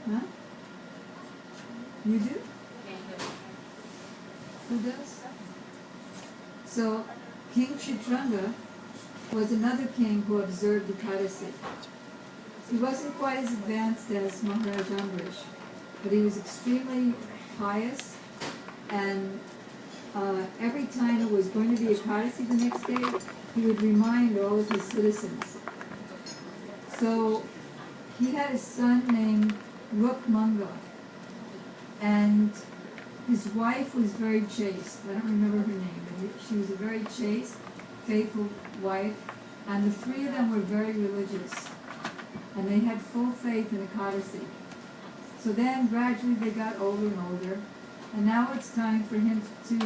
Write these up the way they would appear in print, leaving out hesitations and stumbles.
Huh? You do? Who does? So, King Chitranga was another king who observed Ekadasi. He wasn't quite as advanced as Maharaj Ambrish, but he was extremely pious, and every time it was going to be Ekadasi the next day, he would remind all of his citizens. So he had a son named Rukmanga, and his wife was very chaste. I don't remember her name, but she was a very chaste, faithful wife, and the three of them were very religious, and they had full faith in Ekadasi. So then gradually they got older and older, and now it's time for him to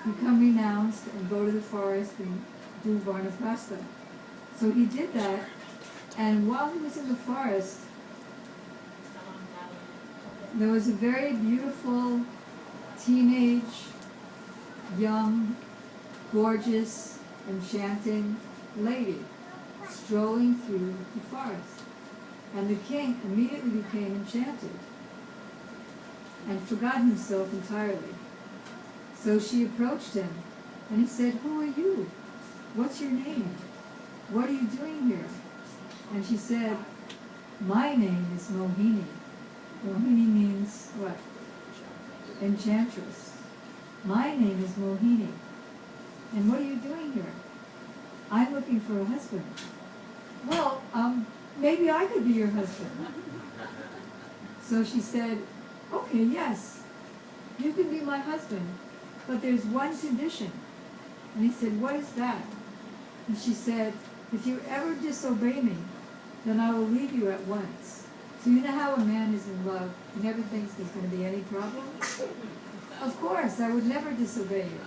become renounced and go to the forest and do Varnaprastha. So he did that, and while he was in the forest, there was a very beautiful teenage, young, gorgeous, enchanting lady strolling through the forest. And the king immediately became enchanted and forgot himself entirely. So she approached him, and he said, "Who are you? What's your name? What are you doing here?" And she said, "My name is Mohini." Mohini means what? Enchantress. My name is Mohini. And what are you doing here? I'm looking for a husband. Well, maybe I could be your husband. So she said, "Okay, yes, you can be my husband, but there's one condition." And he said, "What is that?" And she said, "If you ever disobey me, then I will leave you at once." So you know how a man is in love, he never thinks there's going to be any problem? Of course, I would never disobey you.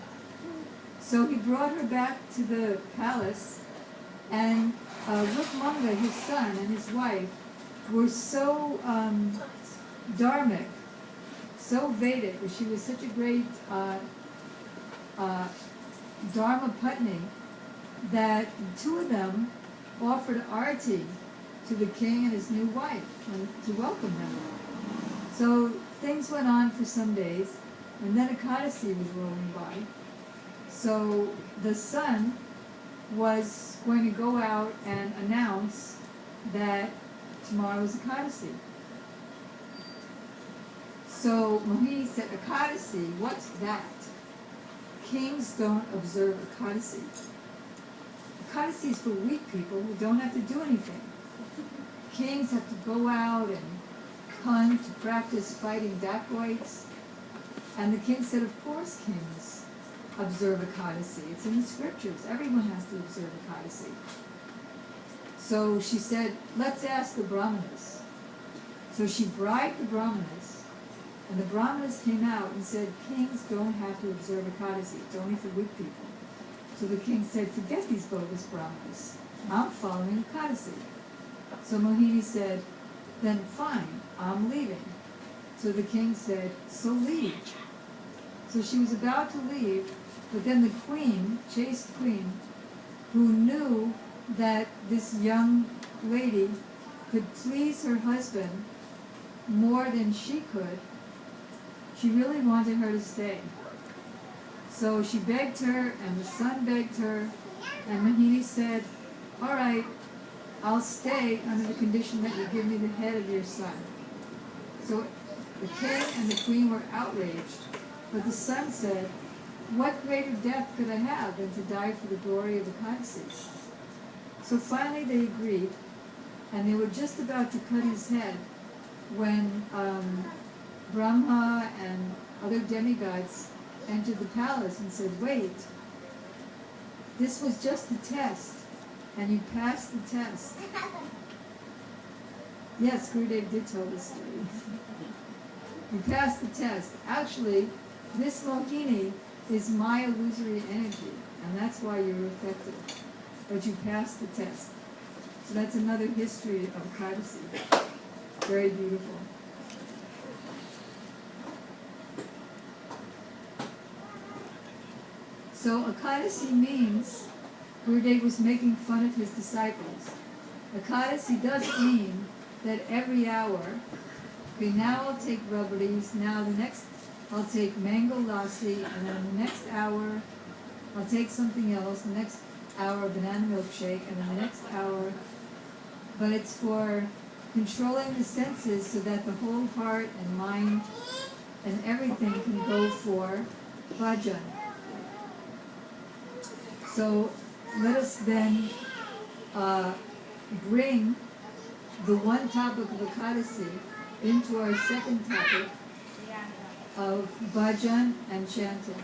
So he brought her back to the palace, and Rukmanga, his son, and his wife were so dharmic, so Vedic, she was such a great Dharma Patni, that two of them offered arati to the king and his new wife and to welcome them. So things went on for some days, and then Ekadasi was rolling by. So the son was going to go out and announce that tomorrow is Ekadasi. So Mohini said, "Ekadasi, what's that? Kings don't observe Ekadasi. Ekadasi is for weak people who don't have to do anything. Kings have to go out and hunt to practice fighting dacoits." And the king said, "Of course kings observe Ekadasi. It's in the scriptures. Everyone has to observe Ekadasi." So she said, "Let's ask the Brahmanas." So she bribed the Brahmanas, and the Brahmanas came out and said, "Kings don't have to observe Ekadasi. It's only for weak people." So the king said, "Forget these bogus Brahmanas. I'm following Ekadasi." So Mohini said, "Then fine, I'm leaving." So the king said, "So leave." So she was about to leave, but then the queen, chaste queen, who knew that this young lady could please her husband more than she could, she really wanted her to stay. So she begged her, and the son begged her, and Mohini said, "All right, I'll stay under the condition that you give me the head of your son." So the king and the queen were outraged, but the son said, "What greater death could I have than to die for the glory of the Ekadasi?" So finally they agreed, and they were just about to cut his head when Brahma and other demigods entered the palace and said, "Wait, this was just a test, and you passed the test." Yes, Gurudev did tell this story. You passed the test. Actually, this Mohini is my illusory energy, and that's why you're affected. But you passed the test. So that's another history of Ekadasi. Very beautiful. So Ekadasi means Gurudev was making fun of his disciples. Ekadasi doesn't mean that every hour Okay, now I'll take rubberies. Now the next, I'll take mango lassi, and then the next hour, I'll take something else. The next hour, banana milkshake, and then the next hour. But it's for controlling the senses so that the whole heart and mind and everything can go for bhajan. So let us then bring the one topic of Ekadasi into our second topic of bhajan and chanting.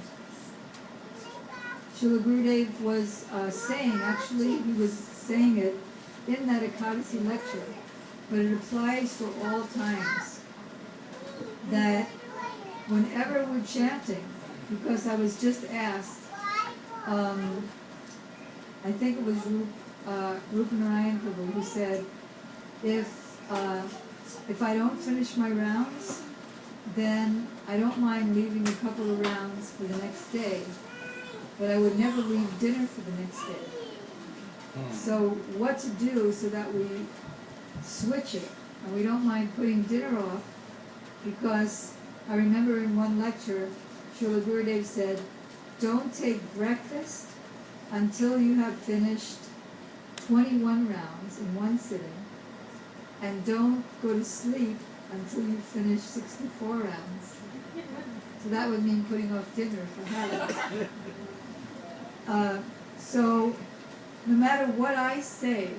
Srila Gurudev was saying, actually he was saying it in that Ekadasi lecture, but it applies for all times, that whenever we're chanting, because I was just asked, I think it was Rupanarayan Prabhu who said, if I don't finish my rounds, then I don't mind leaving a couple of rounds for the next day, but I would never leave dinner for the next day. So what to do so that we switch it, and we don't mind putting dinner off, because I remember in one lecture, Srila Gurudev said, don't take breakfast until you have finished 21 rounds in one sitting, and don't go to sleep until you finish 64 rounds. So that would mean putting off dinner for habits. So no matter what I say,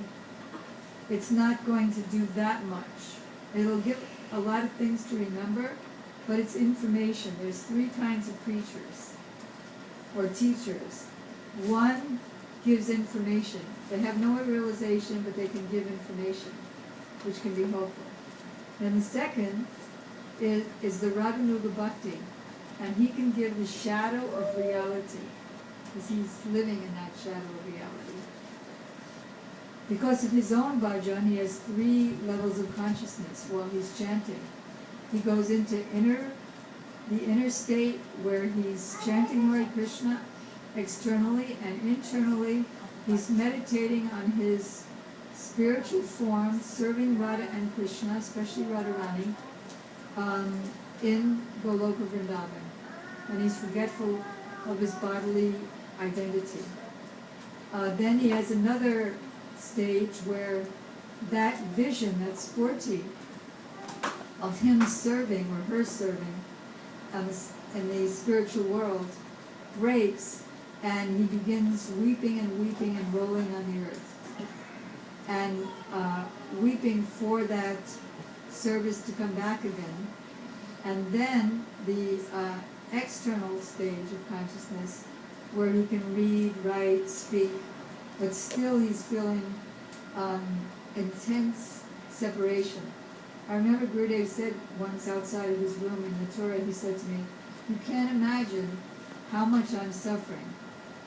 it's not going to do that much. It'll give a lot of things to remember, but it's information. There's three kinds of preachers or teachers. One gives information. They have no realization, but they can give information, which can be helpful. And the second is the Radhanuga Bhakti, and he can give the shadow of reality, because he's living in that shadow of reality. Because of his own bhajan, he has 3 levels of consciousness while he's chanting. He goes into the inner state where he's chanting Hare Krishna externally, and internally he's meditating on his spiritual form, serving Radha and Krishna, especially Radharani, in Goloka Vrindavan. And he's forgetful of his bodily identity. Then he has another stage where that vision, that spurti of him serving or her serving in the spiritual world breaks, and he begins weeping and rolling on the earth, and weeping for that service to come back again. And then the external stage of consciousness, where he can read, write, speak, but still he's feeling intense separation. I remember Gurudev said once outside of his room in Mathura, he said to me, you can't imagine how much I'm suffering.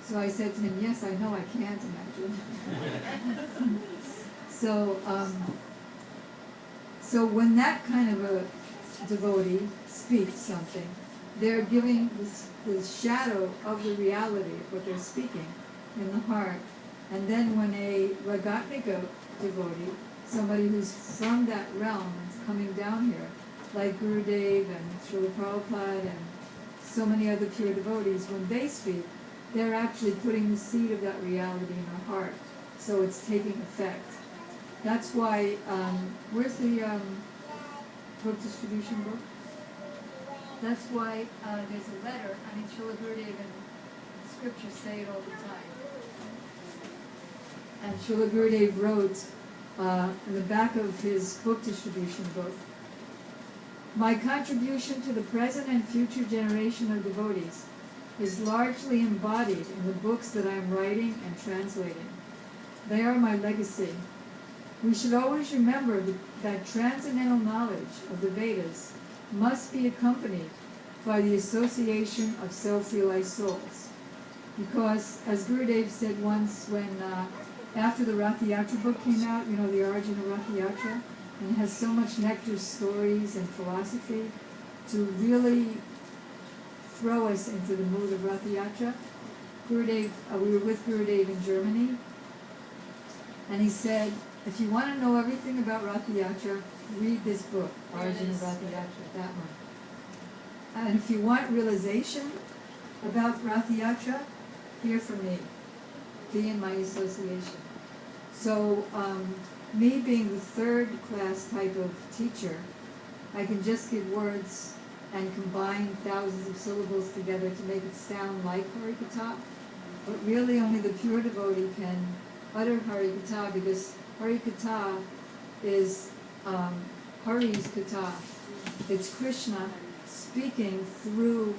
So I said to him, yes, I know, I can't imagine. So when that kind of a devotee speaks something, they're giving the shadow of the reality of what they're speaking in the heart. And then when a Ragatmika devotee, somebody who's from that realm and coming down here, like Gurudev and Srila Prabhupada and so many other pure devotees, when they speak, they're actually putting the seed of that reality in our heart. So it's taking effect. That's why, where's the book distribution book? That's why there's a letter. I mean, Srila Gurudev and the scriptures say it all the time. And Srila Gurudev wrote in the back of his book distribution book, my contribution to the present and future generation of devotees is largely embodied in the books that I am writing and translating. They are my legacy. We should always remember that transcendental knowledge of the Vedas must be accompanied by the association of self-realized souls. Because, as Gurudev said once when, after the Ratha Yatra book came out, you know, the origin of Ratha Yatra, and it has so much nectar stories and philosophy to really throw us into the mood of Ratha Yatra. Gurudev, we were with Gurudev in Germany, and he said, if you want to know everything about Ratha Yatra, read this book, Origin of Ratha Yatra, that one. And if you want realization about Ratha Yatra, hear from me. Be in my association. So, me being the third class type of teacher, I can just give words and combine thousands of syllables together to make it sound like Harikatha, but really only the pure devotee can utter Harikatha, because Harikatha is Hari's Katha. It's Krishna speaking through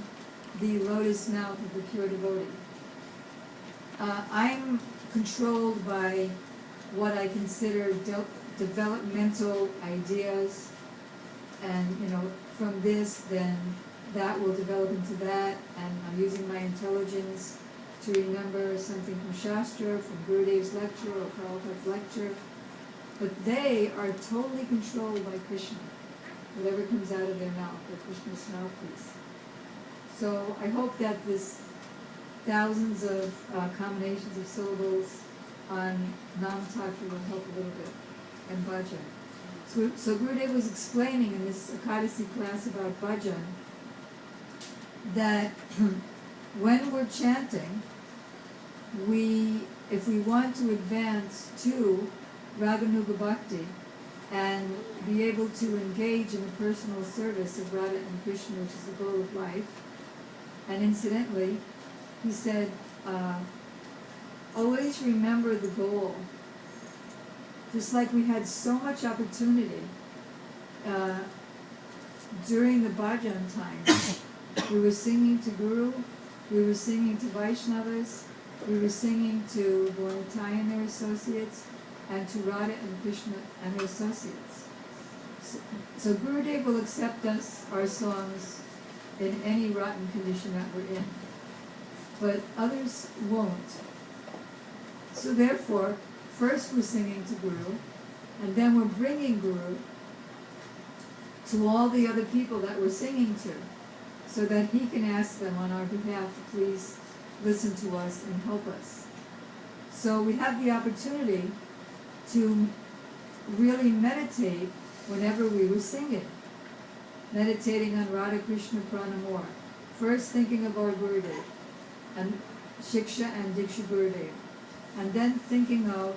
the lotus mouth of the pure devotee. I'm controlled by what I consider developmental ideas, and from this, then that will develop into that, and I'm using my intelligence to remember something from Shastra, from Gurudev's lecture or Prabhupada's lecture, but they are totally controlled by Krishna, whatever comes out of their mouth, they're Krishna's mouthpiece. So I hope that this thousands of combinations of syllables on Nam Tatra will help a little bit, and bhajan. So Gurudev was explaining in this Ekadasi class about bhajan that when we're chanting, if we want to advance to Raganuga Bhakti and be able to engage in the personal service of Radha and Krishna, which is the goal of life, and incidentally, he said, always remember the goal. Just like we had so much opportunity during the bhajan time. We were singing to Guru, we were singing to Vaishnavas, we were singing to Bhonitai and their associates, and to Radha and Krishna and their associates. So Gurudev will accept our songs in any rotten condition that we're in, but others won't. So therefore, first we're singing to Guru, and then we're bringing Guru to all the other people that we're singing to, so that he can ask them on our behalf to please listen to us and help us. So we have the opportunity to really meditate whenever we were singing, meditating on Radha Krishna Pranamur, first thinking of our Gurudev, and Shiksha and Diksha Gurudev, and then thinking of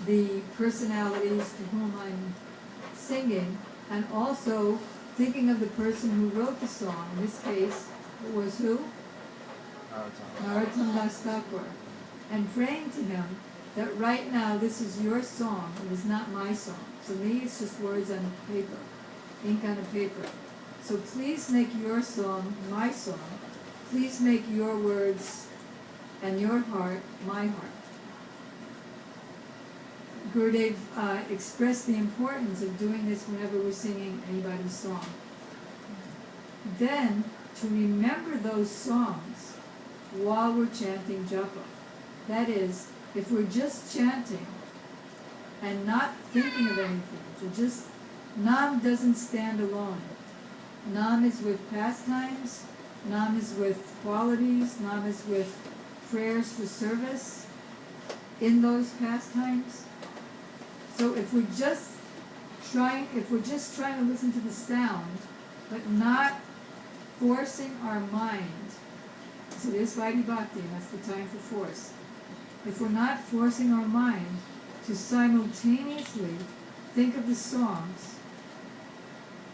the personalities to whom I'm singing, and also thinking of the person who wrote the song. In this case, it was who? Narottam Das Thakur. And praying to him that right now this is your song, it is not my song. To me, it's just words on paper, ink on a paper. So please make your song my song. Please make your words and your heart my heart. Gurudev expressed the importance of doing this whenever we're singing anybody's song. Then, to remember those songs while we're chanting japa. That is, if we're just chanting and not thinking of anything, Nam doesn't stand alone. Nam is with pastimes, Nam is with qualities, Nam is with prayers for service in those pastimes. So if we're just trying to listen to the sound, but not forcing our mind, so there's Vaidhi Bhakti, and that's the time for force. If we're not forcing our mind to simultaneously think of the songs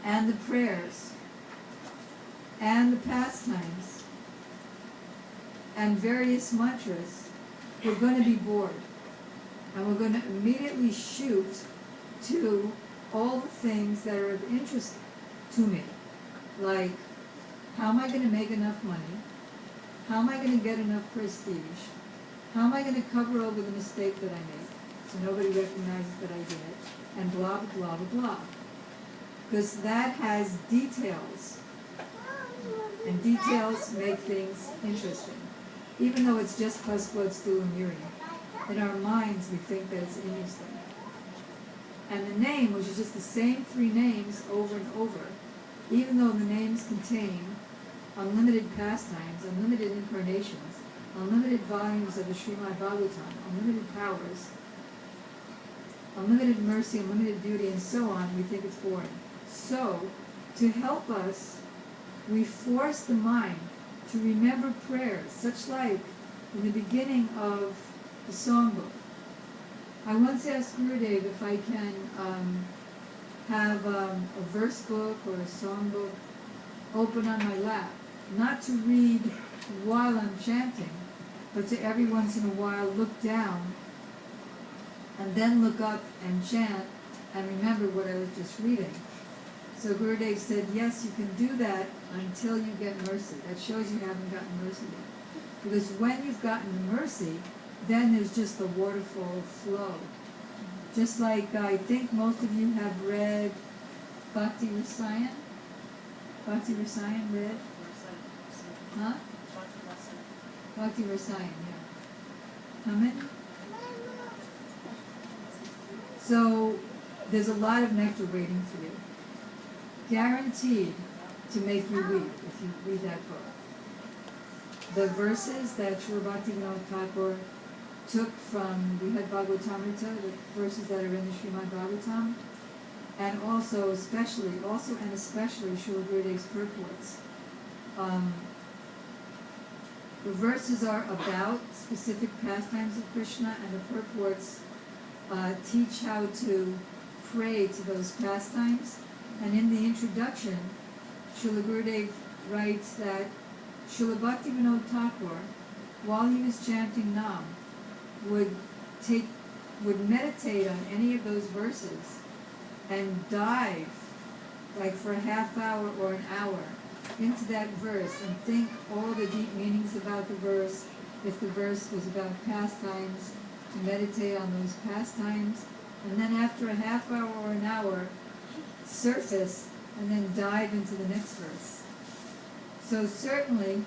and the prayers and the pastimes and various mantras, we're going to be bored. And we're going to immediately shoot to all the things that are of interest to me. Like, how am I going to make enough money? How am I going to get enough prestige? How am I going to cover over the mistake that I made so nobody recognizes that I did it? And blah, blah, blah, blah. Because that has details. And details make things interesting. Even though it's just pus, blood, stool, and urine. In our minds, we think that it's interesting. And the name, which is just the same three names over and over, even though the names contain unlimited pastimes, unlimited incarnations, unlimited volumes of the Srimad Bhagavatam, unlimited powers, unlimited mercy, unlimited beauty, and so on, we think it's boring. So, to help us, we force the mind to remember prayers, such like in the beginning of the songbook. I once asked Gurudev if I can have a verse book or a songbook open on my lap, not to read while I'm chanting, but to every once in a while look down and then look up and chant and remember what I was just reading. So Gurudev said, yes, you can do that until you get mercy. That shows you haven't gotten mercy yet. Because when you've gotten mercy, then there's just the waterfall flow. Just like I think most of you have read Bhakti Rasayan. Bhakti Rasayan read? Huh? Bhakti Rasayan, yeah. How many? So there's a lot of nectar waiting for you. Guaranteed to make you weep if you read that book. The verses that Srila Bhaktivinoda Thakur took from, we had Bhagavatamrita, the verses that are in the Srimad Bhagavatam, and also especially Srila Gurudev's purports. The verses are about specific pastimes of Krishna, and the purports teach how to pray to those pastimes. And in the introduction, Srila Gurudev writes that Srila Bhaktivinoda Thakur, while he was chanting Nam, would meditate on any of those verses and dive, like for a half hour or an hour, into that verse and think all the deep meanings about the verse. If the verse was about pastimes, to meditate on those pastimes, and then after a half hour or an hour, surface and then dive into the next verse. So certainly,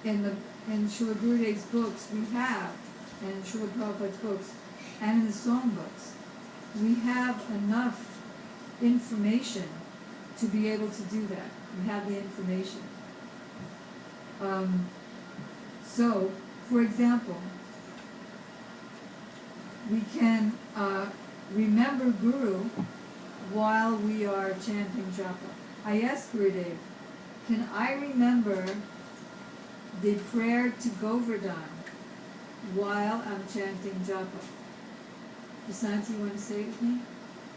in Srila Gurudev's books we have, and Srila Prabhupada's books, and in the songbooks, we have enough information to be able to do that. We have the information. So, for example, we can remember Guru while we are chanting japa. I asked Gurudev, can I remember the prayer to Govardhan while I'm chanting japa? Prasanti, you want to say it with me?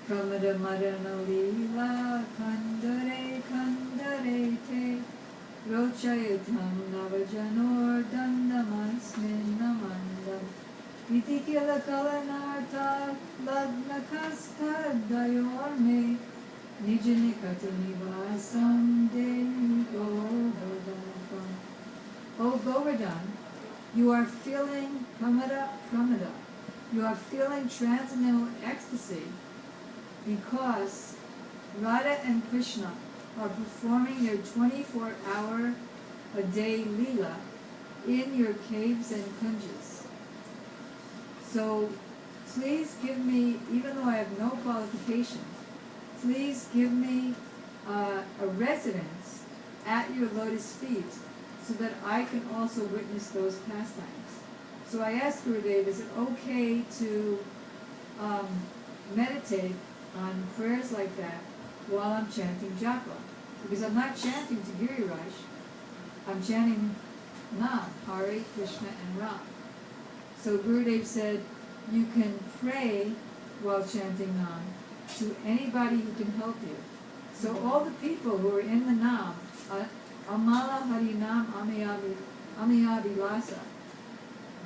Pramada Marana Leela Kandare Kandare Te Rochayatam Navajanor Dandamasmin Namandam Itikila Kalanarta Lagnakasta Dayorme Nijanikatunivasam Devi Govardhan. O Govardhan, you are feeling Pramada. You are feeling transcendental ecstasy because Radha and Krishna are performing their 24-hour-a-day Leela in your caves and kunjas. So please give me, even though I have no qualifications, please give me a residence at your lotus feet so that I can also witness those pastimes. So I asked Gurudev, is it okay to meditate on prayers like that while I'm chanting japa? Because I'm not chanting to Giriraj, I'm chanting Nam, Hare, Krishna, and Ram. So Gurudev said, you can pray while chanting Nam to anybody who can help you. So all the people who are in the Nam, Amala Harinam Amiyabi Lasa,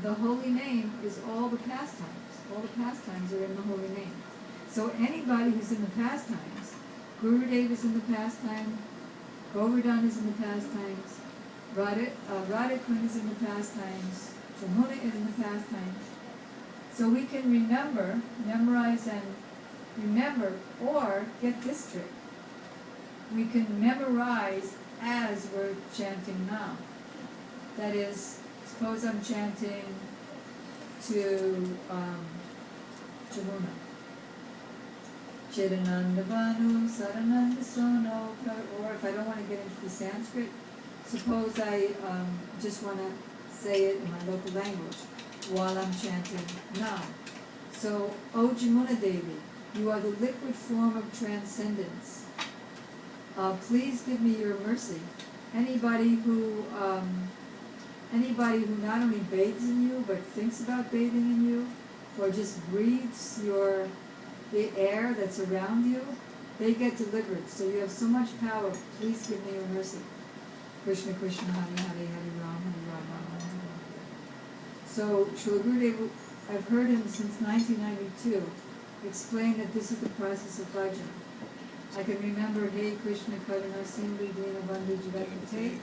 the holy name is all the pastimes. All the pastimes are in the holy name. So anybody who's in the pastimes, Gurudev is in the pastime, Govardhan is in the pastimes, Radhakund is in the pastimes, Jamuna is in the pastimes. So we can memorize and remember, or get this trick. We can memorize as we're chanting Nam. That is, suppose I'm chanting to Jamuna. Chidanandavanu Sarananda Sono, or if I don't want to get into the Sanskrit, suppose I just want to say it in my local language while I'm chanting Nam. So, O Jamuna Devi, you are the liquid form of transcendence. Please give me your mercy. Anybody who not only bathes in you, but thinks about bathing in you, or just breathes the air that's around you, they get delivered. So you have so much power. Please give me your mercy. Krishna Krishna, Hare Hare, Hare Ram, Hare Ram, Ram Ram, Hare. So Srila Gurudev, I've heard him since 1992 explain that this is the process of bhajan. I can remember Hey Krishna Karuna Sindhu Dina Bandhu Jivakate,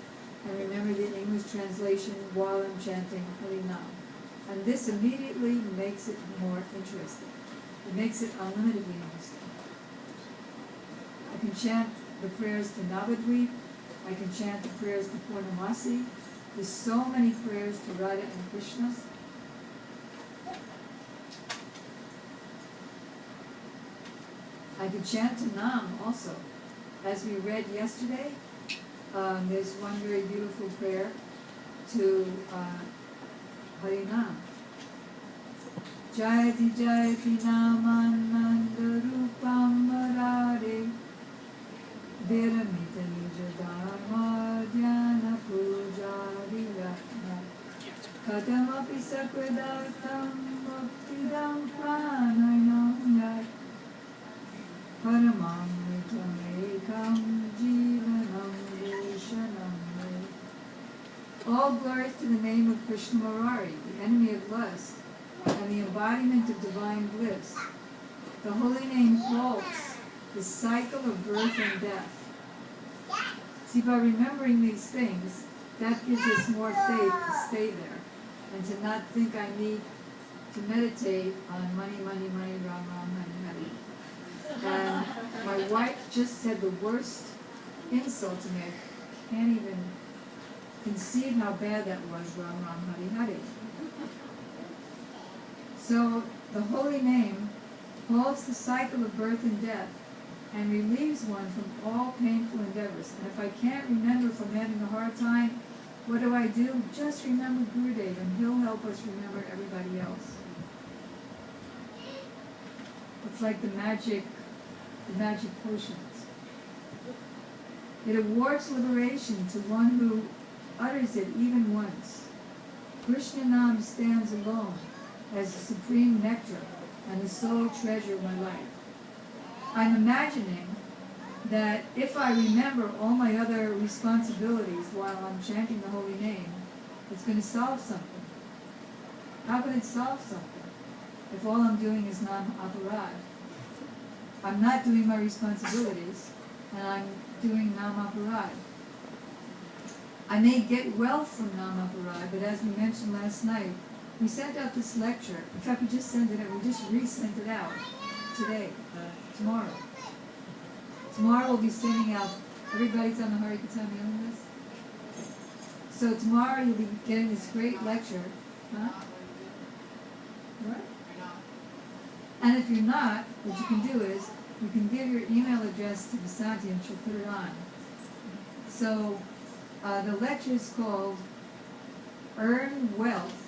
and remember the English translation while I'm chanting Harinam. And this immediately makes it more interesting. It makes it unlimitedly interesting. I can chant the prayers to Navadvip. I can chant the prayers to Purnamasi. There's so many prayers to Radha and Krishna. I can chant to Nam also. As we read yesterday, there's one very beautiful prayer to Harinam. Jayati Jayati Namananda Rupam Varare Viramita Nijadharma Dhyana Pujari Ratna Katamapi Sakridartam Bhaktidam Pranayam Yat Paramamritam Ekam Jivanam Vishanam. All glories to the name of Krishna Murari, the enemy of lust, and the embodiment of divine bliss. The holy name halts the cycle of birth and death. See, by remembering these things, that gives us more faith to stay there and to not think I need to meditate on money, money, money, ram, ram, honey, honey. And my wife just said the worst insult to me. I can't even conceive how bad that was, ram, ram, hari, hari. So the holy name halts the cycle of birth and death and relieves one from all painful endeavors. And if I can't remember if I'm having a hard time, what do? Just remember Gurudev, and he'll help us remember everybody else. It's like the magic potions. It awards liberation to one who utters it even once. Krishna Nam stands alone as the supreme nectar and the sole treasure of my life. I'm imagining that if I remember all my other responsibilities while I'm chanting the holy name, it's going to solve something. How can it solve something if all I'm doing is nam-aparad? I'm not doing my responsibilities, and I'm doing nam-aparad. I may get wealth from nam-aparad, but as we mentioned last night, we sent out this lecture. In fact, we just sent it out. We just re-sent it out today, tomorrow. Tomorrow we'll be sending out, everybody's on the Hari Katha mailing list? So tomorrow you'll be getting this great lecture. Huh? What? And if you're not, what you can do is, you can give your email address to Vasanti and she'll put it on. So the lecture is called Earn Wealth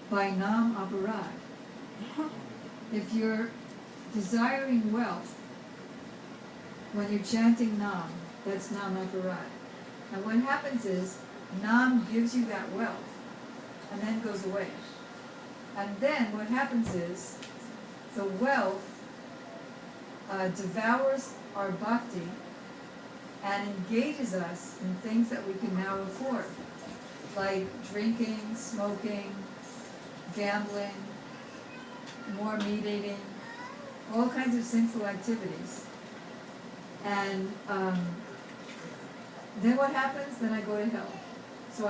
by Nam Aparad. If you're desiring wealth when you're chanting Nam, that's Nam Aparad. And what happens is, Nam gives you that wealth and then goes away. And then what happens is, the wealth devours our bhakti and engages us in things that we can now afford, like drinking, smoking, gambling, more meat eating, all kinds of sinful activities. And then what happens? Then I go to hell. So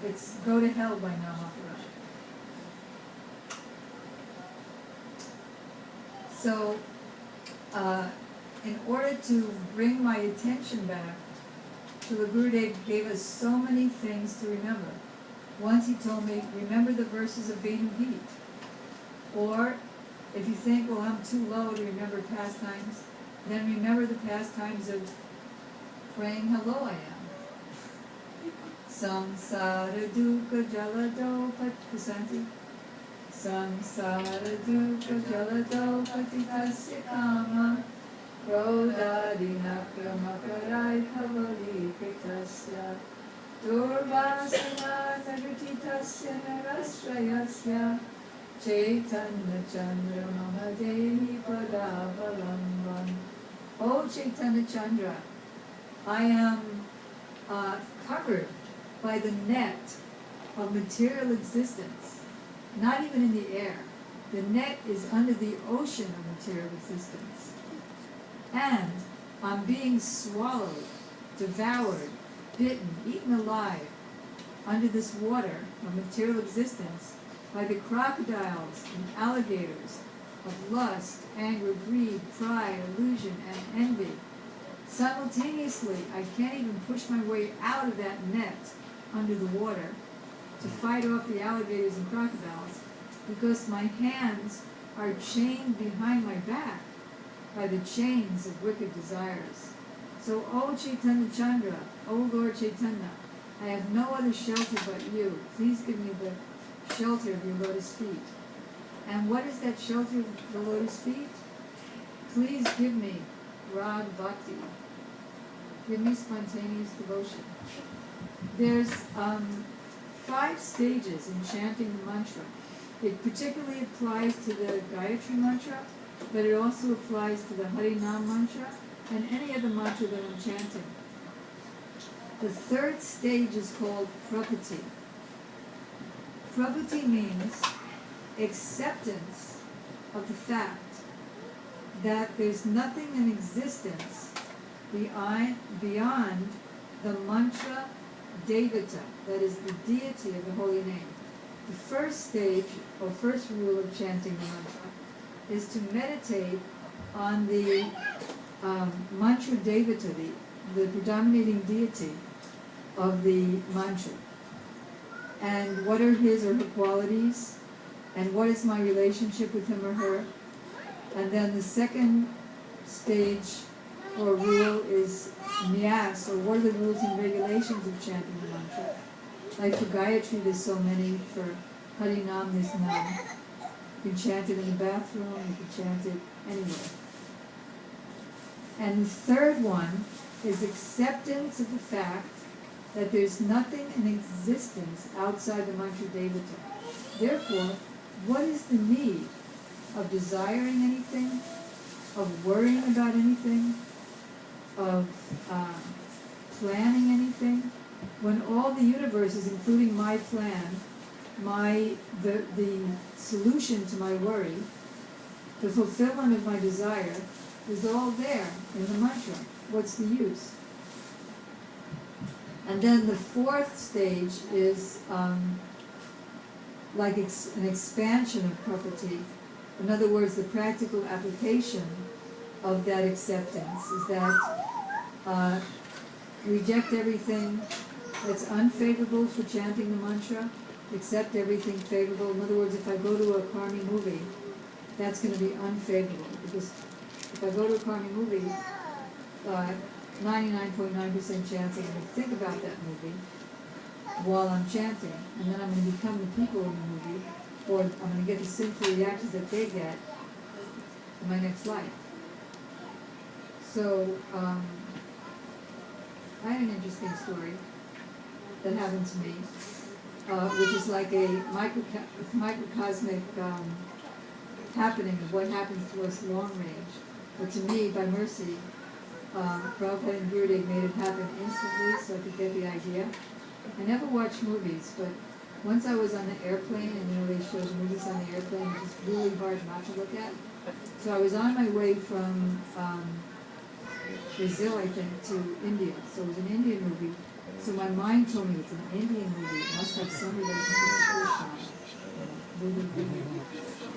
it's go to hell by Namaparad. So in order to bring my attention back, Srila Gurudev gave us so many things to remember. Once he told me, remember the verses of Venu Geet. Or, if you think, well, I'm too low to remember pastimes, then remember the pastimes of praying Hello I Am. Samsara dukkha jalado patpasanti. Samsara dukkha jalado patitasya kama Rodadinakramaparai kavali kritasya Durvasana nagatitasya narashrayasya Chaitanya Chandra Mahadehi Padavalamban. Oh Chaitanya Chandra, I am covered by the net of material existence, not even in the air. The net is under the ocean of material existence. And I'm being swallowed, devoured, bitten, eaten alive under this water of material existence by the crocodiles and alligators of lust, anger, greed, pride, illusion, and envy. Simultaneously, I can't even push my way out of that net under the water to fight off the alligators and crocodiles because my hands are chained behind my back by the chains of wicked desires. So, O Chaitanya Chandra, O Lord Chaitanya, I have no other shelter but you. Please give me the shelter of your lotus feet. And what is that shelter of the lotus feet? Please give me Rag Bhakti. Give me spontaneous devotion. There's 5 stages in chanting the mantra. It particularly applies to the Gayatri mantra, but it also applies to the Harinam mantra and any other mantra that I'm chanting. The 3rd stage is called Prapati. Prapati means acceptance of the fact that there's nothing in existence beyond the mantra Devata, that is the deity of the holy name. The first stage, or first rule of chanting the mantra, is to meditate on the mantra Devata, the predominating deity of the mantra. And what are his or her qualities? And what is my relationship with him or her? And then the second stage or rule is Nyas, or what are the rules and regulations of chanting the mantra? Like for Gayatri, there's so many. For Harinam, there's none. You can chant it in the bathroom, you can chant it anywhere. And the third one is acceptance of the fact that there's nothing in existence outside the mantra Devata. Therefore, what is the need of desiring anything, of worrying about anything, of planning anything, when all the universes, including my plan, the solution to my worry, the fulfillment of my desire, is all there in the mantra? What's the use? And then the 4th stage is like an expansion of Prapati. In other words, the practical application of that acceptance is that reject everything that's unfavorable for chanting the mantra, accept everything favorable. In other words, if I go to a Karmi movie, that's going to be unfavorable, because if I go to a Karmi movie, 99.9% chance I'm going to think about that movie while I'm chanting, and then I'm going to become the people in the movie, or I'm going to get the sinful reactions that they get in my next life. So, I had an interesting story that happened to me, which is like a microcosmic happening of what happens to us long range. But to me, by mercy, Prabhupada and Gurudev made it happen instantly so I could get the idea. I never watch movies, but once I was on the airplane, and they show movies on the airplane, which is really hard not to look at. So I was on my way from Brazil, I think, to India. So it was an Indian movie. So my mind told me it's an Indian movie. It must have some relationship to Krishna.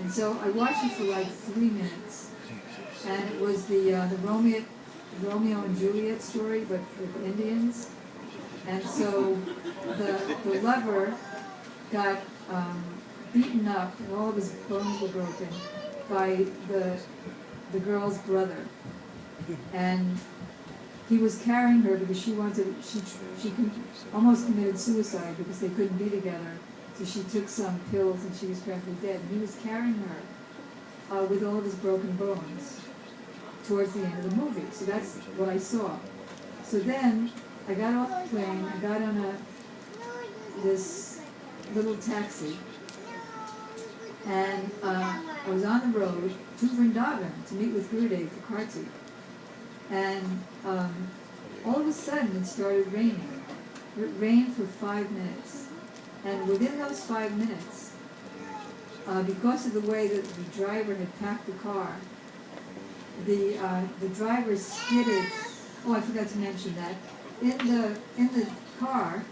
And so I watched it for like 3 minutes. And it was the Romeo and Juliet story, but with Indians. And so the lover got beaten up, and all of his bones were broken by the girl's brother. And he was carrying her because she almost committed suicide because they couldn't be together. So she took some pills and she was practically dead. And he was carrying her with all of his broken bones towards the end of the movie. So that's what I saw. So then I got off the plane, I got on this little taxi, and I was on the road to Vrindavan to meet with Gurudev for Karti. And all of a sudden it started raining. It rained for 5 minutes. And within those 5 minutes, because of the way that the driver had packed the car, the driver skidded. Oh, I forgot to mention that. In the car,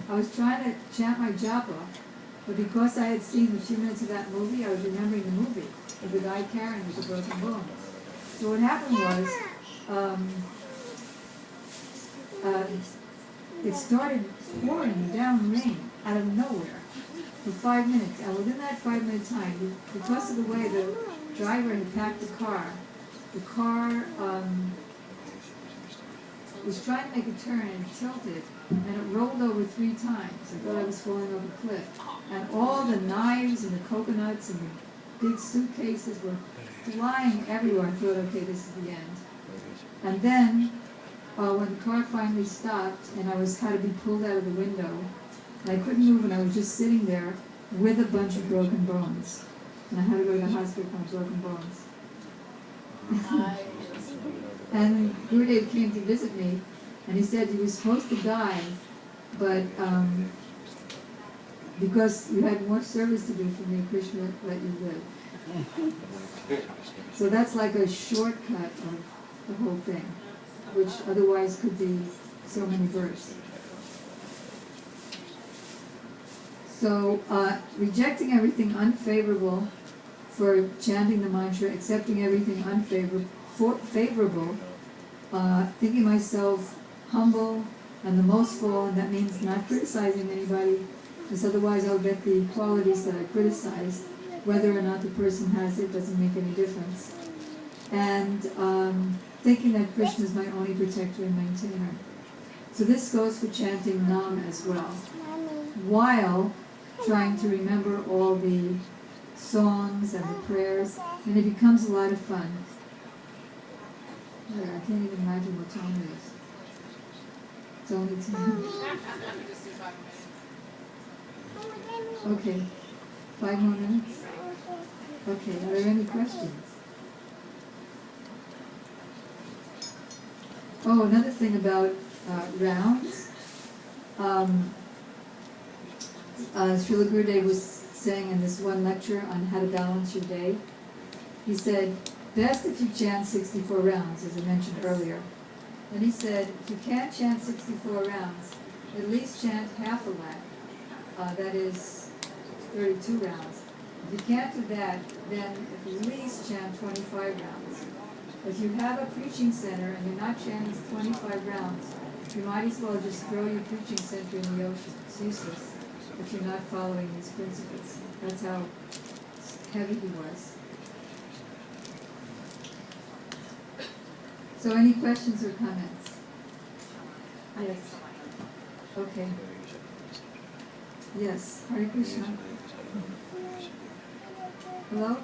I was trying to chant my japa, but because I had seen a few minutes of that movie, I was remembering the movie of the guy carrying with the broken bones. So what happened was, it started pouring down rain out of nowhere for 5 minutes. And within that 5-minute time, because of the way the driver had packed the car was trying to make a turn and it tilted, and it rolled over 3 times. I thought I was falling off a cliff. And all the knives and the coconuts and the big suitcases were flying everywhere. I thought, okay, this is the end. And then, when the car finally stopped and I was kind of being pulled out of the window, and I couldn't move and I was just sitting there with a bunch of broken bones. And I had to go to the hospital with my broken bones. And Gurudev came to visit me, and he said he was supposed to die, but because you had more service to do for me, Krishna let you live. So that's like a shortcut of the whole thing, which otherwise could be so many verses. So rejecting everything unfavorable for chanting the mantra, accepting everything favorable, thinking myself humble and the most fallen. That means not criticizing anybody, because otherwise I'll get the qualities that I criticized. Whether or not the person has it doesn't make any difference. And thinking that Krishna is my only protector and maintainer. So this goes for chanting Nam as well, while trying to remember all the songs and the prayers, and it becomes a lot of fun. I can't even imagine what time it is. It's only 10. Okay, 5 more minutes? Okay, are there any questions? Oh, another thing about rounds. Srila Gurudev was saying in this one lecture on how to balance your day, he said, best if you chant 64 rounds, as I mentioned earlier. And he said, if you can't chant 64 rounds, at least chant half a lap. That is 32 rounds. If you can't do that, then at least chant 25 rounds. If you have a preaching center and you're not chanting 25 rounds, you might as well just throw your preaching center in the ocean. It's useless if you're not following these principles. That's how heavy he was. So any questions or comments? Yes. Okay. Yes. Hare Krishna. Hello?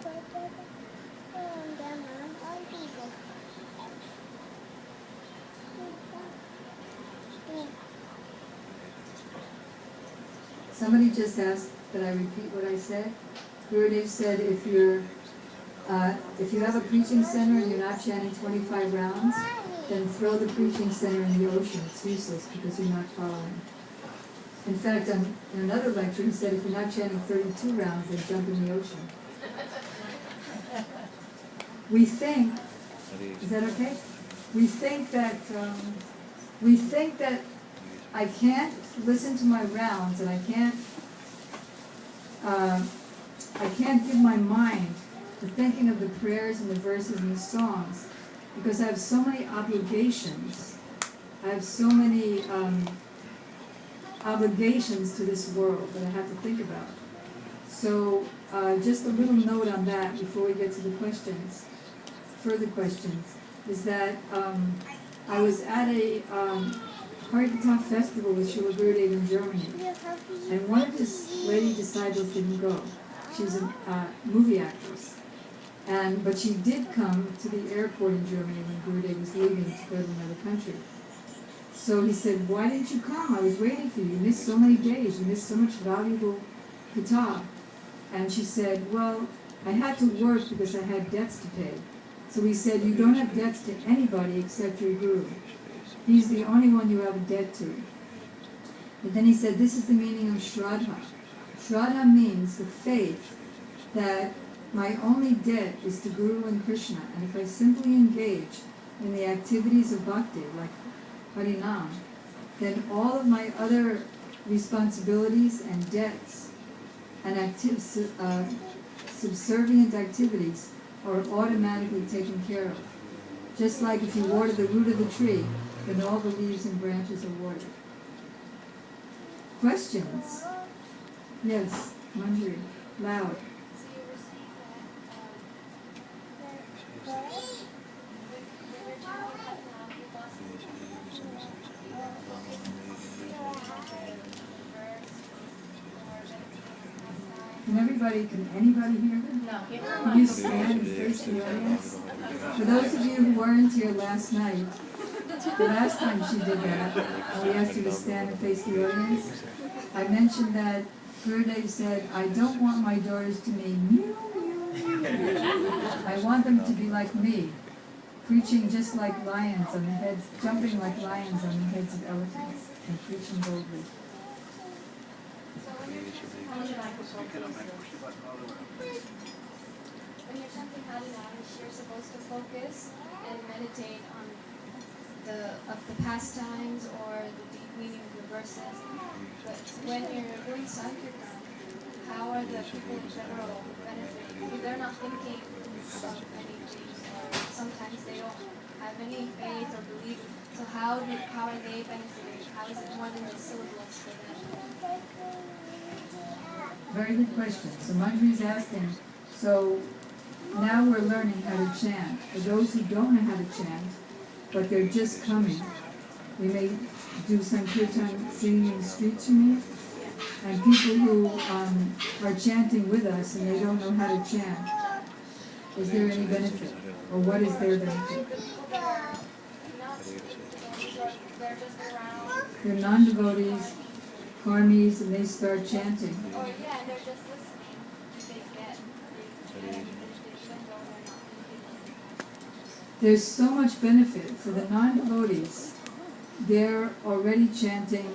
Somebody just asked that I repeat what I said. Gurudev said if you have a preaching center and you're not chanting 25 rounds, then throw the preaching center in the ocean. It's useless because you're not following. In fact, in another lecture, he said if you're not chanting 32 rounds, then jump in the ocean. We think, is that okay? We think that I can't listen to my rounds and I can't give my mind to thinking of the prayers and the verses and the songs because I have so many obligations. I have so many obligations to this world that I have to think about. So just a little note on that before we get to the questions, further questions, is that I was at a Harikatha festival with Srila Gurudev in Germany. And one of his lady disciples didn't go. She was a movie actress. But she did come to the airport in Germany when Gurudev was leaving to go to another country. So he said, why didn't you come? I was waiting for you. You missed so many days. You missed so much valuable katha. And she said, well, I had to work because I had debts to pay. So he said, you don't have debts to anybody except your guru. He's the only one you have a debt to. But then he said, this is the meaning of Shraddha. Shraddha means the faith that my only debt is to Guru and Krishna. And if I simply engage in the activities of bhakti, like Harinam, then all of my other responsibilities and debts and subservient activities are automatically taken care of. Just like if you water the root of the tree, then all the leaves and branches are watered. Questions? Yes, Manjari, loud. Can anybody hear them? No. Can you stand and face the audience? For those of you who weren't here last night, the last time she did that, we asked her to stand and face the audience, I mentioned that Gurudev said, I don't want my daughters to be mew, mew, mew. I want them to be like me, preaching just like lions on the heads, jumping like lions on the heads of elephants, and preaching boldly. When you're chanting Harinam, you're supposed to focus and meditate on the pastimes or the deep meaning of the verses. But when you're doing Sankirtan, how are the people in general benefiting? If they're not thinking of anything, or sometimes they don't have any faith or belief, so how are they benefiting? How is it more than just syllables for them? Very good question. So Manjari's asking, so now we're learning how to chant. For those who don't know how to chant, but they're just coming, we may do Sankirtan singing in the streets, you mean? And people who are chanting with us and they don't know how to chant, is there any benefit? Or what is their benefit? They're just around. They're non-devotees, karmis, and they start chanting. Or yeah, they're just listening. They even though they're not thinking. There's so much benefit for the non-devotees. They're already chanting,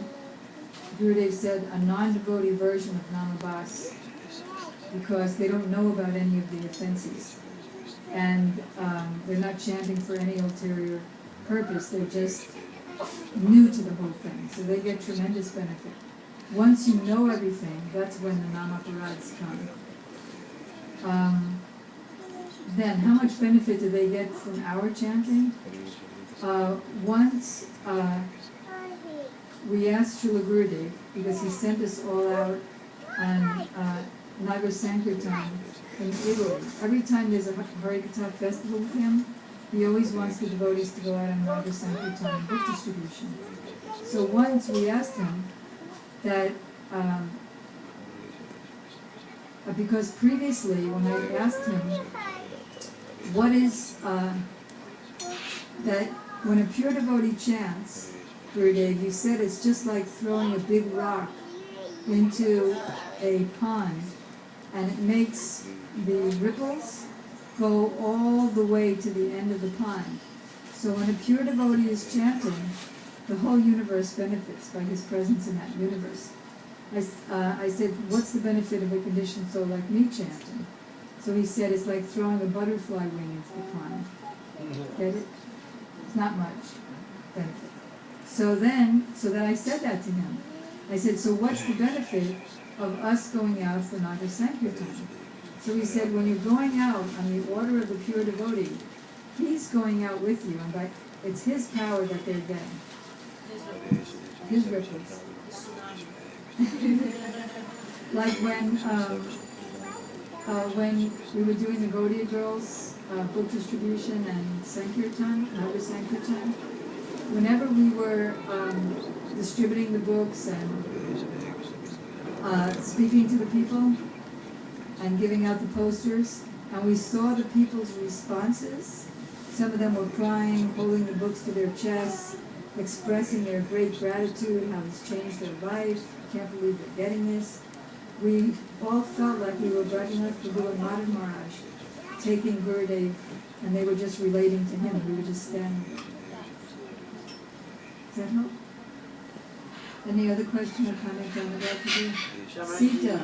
Gurudev said, a non-devotee version of Namabas, because they don't know about any of the offenses. And they're not chanting for any ulterior purpose. They're just new to the whole thing. So they get tremendous benefit. Once you know everything, that's when the Namaparads come. Then, how much benefit do they get from our chanting? Once we asked Srila Gurudev, because he sent us all out on Nagar Sankirtan in Italy. Every time there's a Harikatha festival with him, he always wants the devotees to go out on Nagar Sankirtan book distribution. So once we asked him that, because previously when I asked him, what is that when a pure devotee chants, Gurudev, you said it's just like throwing a big rock into a pond, and it makes the ripples go all the way to the end of the pond. So when a pure devotee is chanting, the whole universe benefits by his presence in that universe. I said, what's the benefit of a conditioned soul like me chanting? So he said, it's like throwing a butterfly wing into the pond. Get it? It's not much benefit. So then I said that to him. I said, so what's the benefit of us going out for Nagar Sankirtan? So he said, when you're going out on the order of the pure devotee, he's going out with you, and it's his power that they're getting. His ripples. Like when we were doing the Gaudiya Girls book distribution and Sankirtan, Nagar Sankirtan, whenever we were distributing the books and speaking to the people and giving out the posters, and we saw the people's responses. Some of them were crying, holding the books to their chests, expressing their great gratitude, how it's changed their life. Can't believe they're getting this. We all felt like we were bringing up the Guru Maharaj, taking Gurudev, and they were just relating to him. We were just standing there. Does that help? Any other question or comment on about the Sita?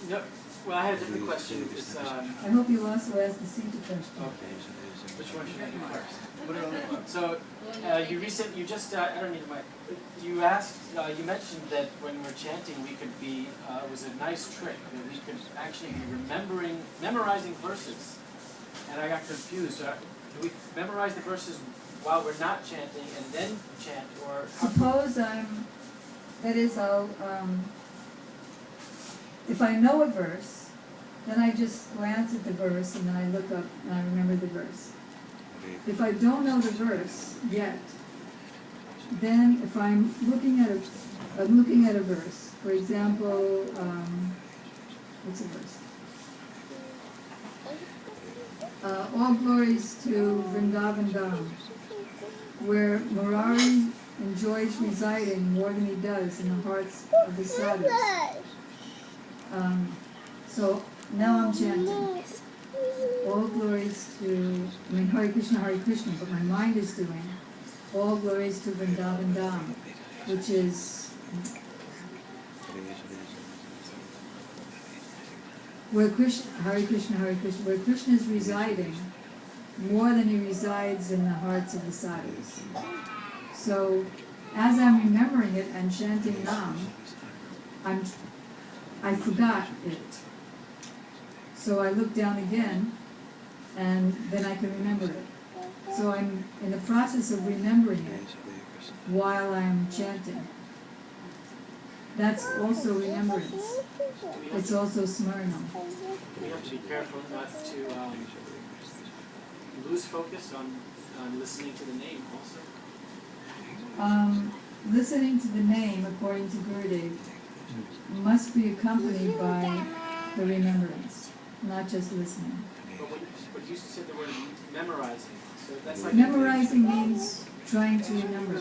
No, well, I had a different question. It's, I hope you also asked the Sita question. okay. Which one should I do first? So, you just, I don't need a mic. You asked, you mentioned that when we're chanting, we could be, it was a nice trick, that we could actually be memorizing verses. And I got confused. Do we memorize the verses while we're not chanting and then chant, or? Suppose I'll, if I know a verse, then I just glance at the verse and then I look up and I remember the verse. If I don't know the verse yet, then if I'm looking at a verse, for example, what's a verse? All glories to Vrindavan Dham, where Murari enjoys residing more than he does in the hearts of the sadhus. So now I'm chanting. All glories to, Hare Krishna, but my mind is doing all glories to Vrindavan Dham, which is where Krishna, Hare Krishna, where Krishna is residing more than he resides in the hearts of the sadhus. So, as I'm remembering it and chanting Nam, I forgot it. So I look down again, and then I can remember it. So I'm in the process of remembering it while I'm chanting. That's also remembrance. It's also smarna. We have to be careful not to lose focus on listening to the name also. Listening to the name, according to Gurudev, must be accompanied by the remembrance, not just listening. But you said the word memorizing, so that's like memorizing means trying to remember.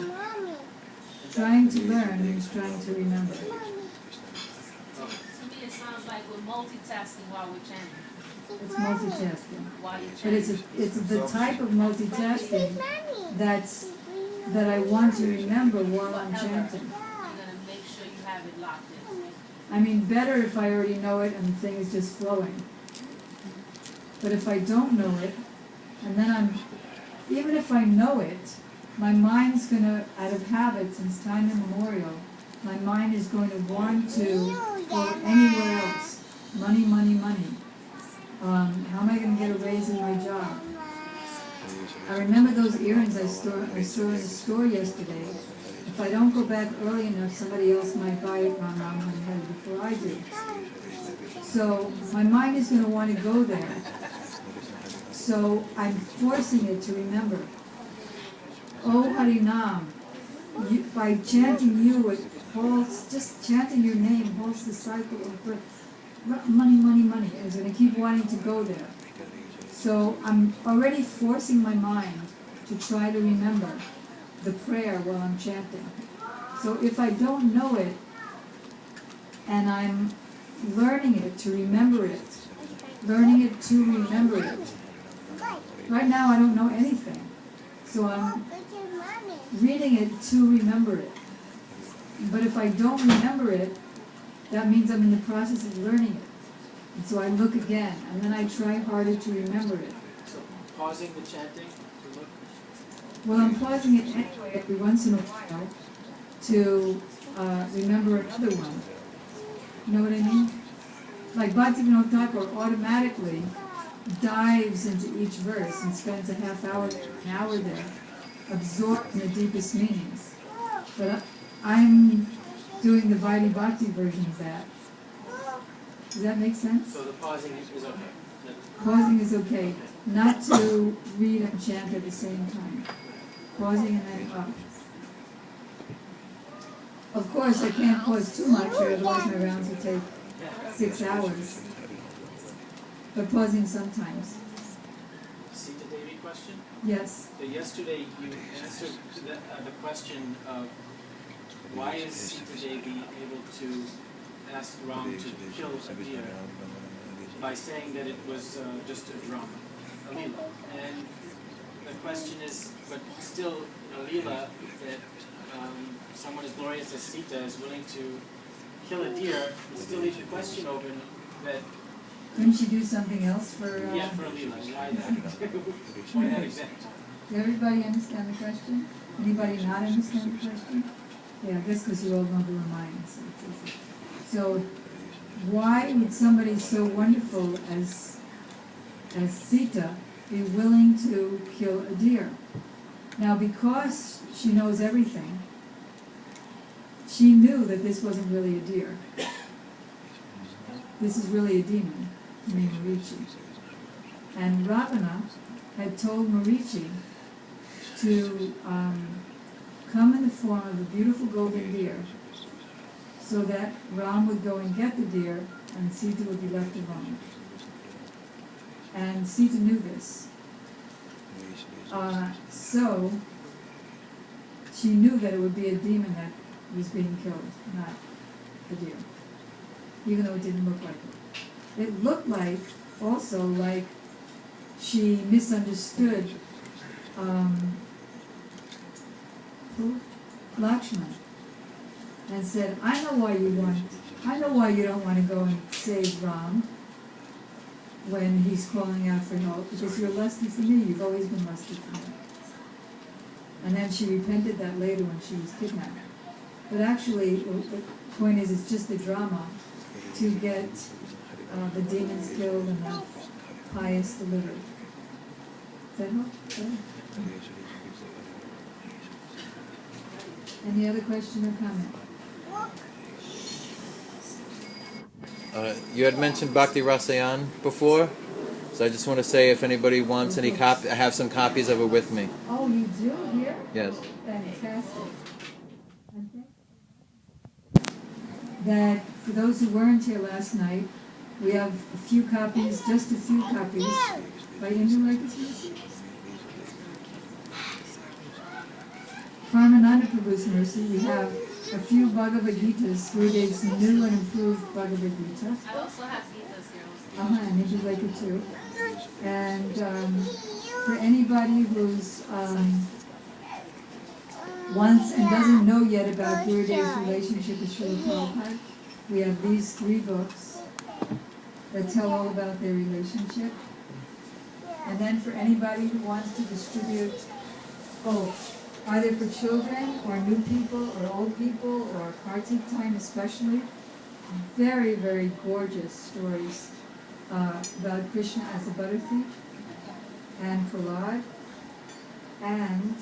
Trying to learn means trying to remember. To me, it sounds like we're multitasking while we're chanting. It's multitasking. While you're But chanting. it's the type of multitasking that I want to remember while I'm chanting. You're going to make sure you have it locked in. I mean, better if I already know it and the thing is just flowing. But if I don't know it, and then even if I know it, my mind's going to, out of habit since time immemorial, my mind is going to want to go anywhere else. Money, money, money. How am I going to get a raise in my job? I remember those earrings I saw in the store yesterday. If I don't go back early enough, somebody else might buy it before I do. So my mind is going to want to go there. So I'm forcing it to remember. Oh Harinam, by chanting you, it holds, just chanting your name holds the cycle of birth. Money, money, money. And it's going to keep wanting to go there. So I'm already forcing my mind to try to remember the prayer while I'm chanting. So if I don't know it, and I'm learning it to remember it, learning it to remember it. Right now I don't know anything. So I'm reading it to remember it. But if I don't remember it, that means I'm in the process of learning it. And so I look again, and then I try harder to remember it. So pausing the chanting to look. Well, I'm pausing it anyway every once in a while to remember another one. You know what I mean? Like Bhaktivinoda Thakur automatically dives into each verse and spends a half hour there, an hour there, absorbed in the deepest meanings. But I'm doing the Vaidhi Bhakti version of that. Does that make sense? So the pausing is okay. Pausing is okay, not to read and chant at the same time. pausing and then up. Of course, I can't pause too much, or otherwise my rounds would take 6 hours. But pausing sometimes. Sita Devi question? Yes. Yesterday you answered the question of why is Sita Devi able to ask Ram to kill a deer by saying that it was just a drama, a lila. And the question is, but still a lila that someone as glorious as Sita is willing to kill a deer, still leaves the question open that Couldn't she do something else for... yeah, for a lila. Why that? Why that example? Did everybody understand the question? Anybody not understand the question? Yeah, I guess because you all know the Ramayana. So why would somebody so wonderful as Sita be willing to kill a deer? Now, because she knows everything, she knew that this wasn't really a deer. This is really a demon named Marichi. And Ravana had told Marichi to come in the form of a beautiful golden deer so that Ram would go and get the deer and Sita would be left alone. And Sita knew this. So she knew that it would be a demon that was being killed, not the deer, even though it didn't look like it. It looked like, also, like she misunderstood Lakshman and said, I know why you don't want to go and save Ram when he's calling out for help, because you're lusty for me, you've always been lusty for me. And then she repented that later when she was kidnapped. But actually, the point is, it's just a drama to get the demons killed and the pious delivered. Does that help? Yeah. Any other question or comment? You had mentioned Bhakti Rasayan before, so I just want to say if anybody wants any I have some copies of it with me. Oh, you do here? Yes. Fantastic. Okay. That for those who weren't here last night, we have a few copies, just a few copies, by Indian Legacy. Paramananda Prabhu's mercy, we have a few Bhagavad Gitas, Gurudev's new and improved Bhagavad Gita. I also have Gitas here. And Ninja like it too. And for anybody who's wants and doesn't know yet about Gurudev's relationship with Srila Prabhupada, we have these 3 books that tell all about their relationship. And then for anybody who wants to distribute, either for children or new people or old people or Kartik time especially, very, very gorgeous stories about Krishna as a butter thief and Prahlad, and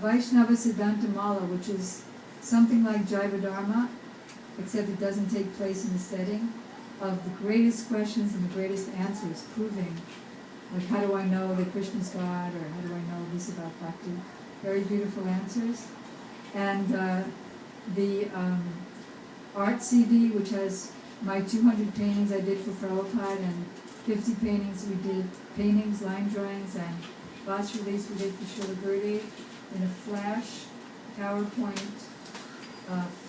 Vaishnava Siddhanta Mala, which is something like Jaiva Dharma, except it doesn't take place in the setting of the greatest questions and the greatest answers, proving, like, how do I know that Krishna's God, or how do I know this about Bhakti? Very beautiful answers. And the art CD, which has my 200 paintings I did for Prabhupada, and 50 paintings we did, paintings, line drawings, and bas reliefs we did for Srila Gurudev, in a flash, PowerPoint,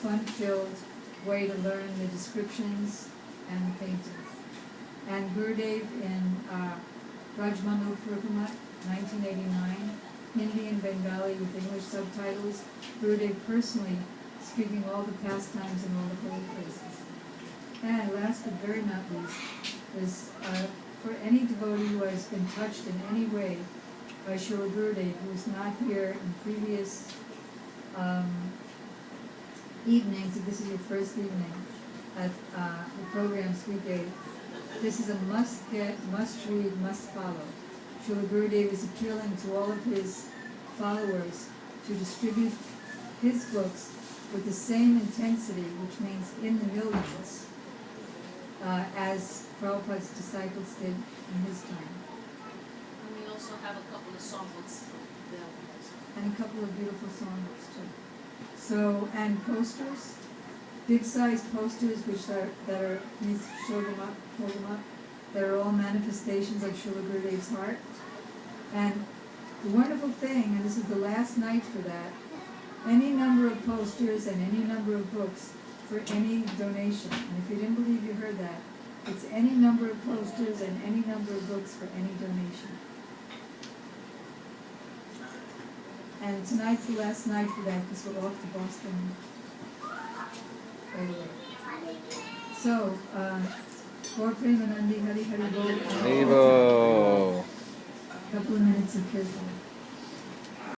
fun-filled way to learn the descriptions and the paintings. And Gurudev in Rajmanu Purukama, 1989, Hindi and Bengali with English subtitles, Gurudev personally speaking all the pastimes and all the holy places. And last but very not least, is for any devotee who has been touched in any way by Srila Gurudev, who is not here in previous evenings, if this is your first evening at the programs we gave, this is a must get, must read, must follow. Srila Gurudev is appealing to all of his followers to distribute his books with the same intensity, which means in the millions, as Prabhupada's disciples did in his time. And we also have a couple of songbooks available. and a couple of beautiful songbooks too. So, and posters, big size posters please show them up, hold them up, that are all manifestations of Srila Gurudev's heart. And the wonderful thing, and this is the last night for that, any number of posters and any number of books for any donation. And if you didn't believe you heard that, it's any number of posters and any number of books for any donation. And tonight's the last night for that because we're off to Boston right away. So, Gaur Premanandi Hari Hari Bol. Evo. Couple of minutes of kirtan.